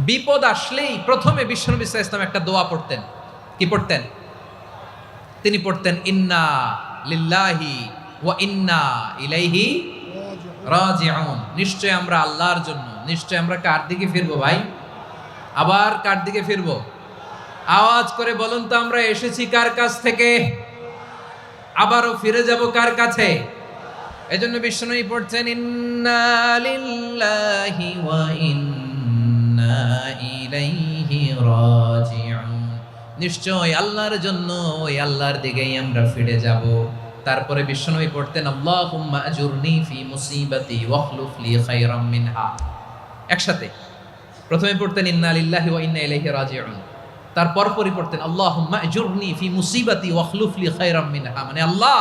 বিপদ আসলেই প্রথমে বিশ্বনবী সাল্লাল্লাহু আলাইহি ওয়াসাল্লাম একটা দোয়া পড়তেন। কি পড়তেন? তিনি পড়তেন ইন্না লিল্লাহি ওয়া ইন্না ইলাইহি রাজিউন। নিশ্চয় আমরা আল্লাহর জন্য, নিশ্চয় আমরা কার দিকে ফিরবো ভাই? আবার কার দিকে ফিরবো? আওয়াজ করে বলুন তো, আমরা এসেছি কার কাছ থেকে, আবারও ফিরে যাব কার কাছে? এজন্য বিশ্বনবী পড়ছেন ইন্না লিল্লাহি ওয়া ইন্না ইলাইহি রাজিউন। নিশ্চয় আল্লাহর জন্য, ওই আল্লাহর দিকেই আমরা ফিরে যাব। তারপরে বিশ্বনবী পড়তেন আল্লাহুম্মা আজুরনি ফি মুসিবাতি ওয়াখলুফ লি খায়রাম মিনহা। একসাথে প্রথমে পড়তেন ইন্না লিল্লাহি ওয়া ইন্না ইলাইহি রাজিউন, তারপর পরই পড়তেন আল্লাহুম্মা আজুরনি ফি মুসিবাতি ওয়াখলুফ লি খায়রাম মিনহা। মানে আল্লাহ,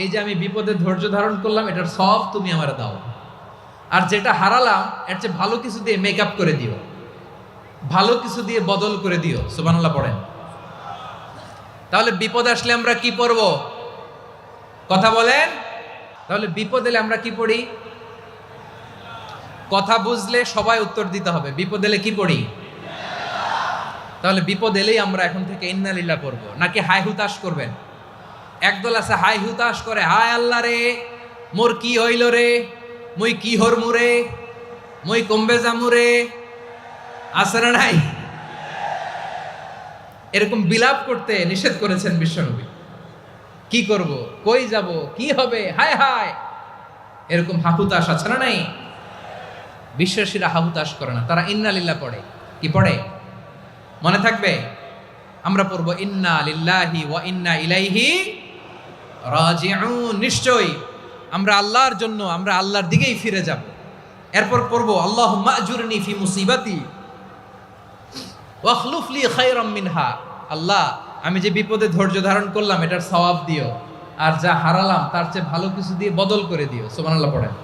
এই যে আমি বিপদে ধৈর্য ধারণ করলাম, এটার সব তুমি আমার দাও, আর যেটা হারালাম এর চেয়ে ভালো কিছু দিয়ে মেকআপ করে দিও, ভালো কিছু দিয়ে বদল করে দিও। সুবহানাল্লাহ পড়েন। তাহলে বিপদ আসলে আমরা কি পড়ব? কথা বলেন। তাহলে বিপদ এলে আমরা কি পড়ি? কথা বুঝলে সবাই উত্তর দিতে হবে। বিপদ এলে কি পড়ি? তাহলে বিপদ এলেই আমরা এখন থেকে ইন্না লিল্লাহ পড়বো, নাকি হাই হুতাশ করবেন? একদল আছে হাই হুতাশ করে, হায় আল্লাহ রে, মোর কি হইল রে, মুই কি হরমু রে, মুই কমবে জামু রে। আছে না নাই? এরকম বিলাপ করতে নিষেধ করেছেন বিশ্বনবী। কি করব, কই যাব, কি হবে, হায় হায়, এরকম হাহুতাশ আছে না নাই? বিশ্বাসীরা হাহুতাশ করে না, তারা ইন্না লিল্লাহ পড়ে। কি পড়ে মনে থাকবে? আমরা পড়বো ইন্না লিল্লাহি ওয়া ইন্না ইলাইহি রাজিউন। নিশ্চয়ই আমরা আল্লাহর জন্য, আমরা আল্লাহর দিকেই ফিরে যাব। এরপর পড়বো আল্লাহুম্মা আজুরনি ফি মুসিবাতি ওয়াখলুফ লি খায়রাম মিনহা। আল্লাহ, আমি যে বিপদে ধৈর্য ধারণ করলাম এটার সওয়াব দিও, আর যা হারালাম তার চেয়ে ভালো কিছু দিয়ে বদল করে দিও। সুবহানাল্লাহ পড়েন।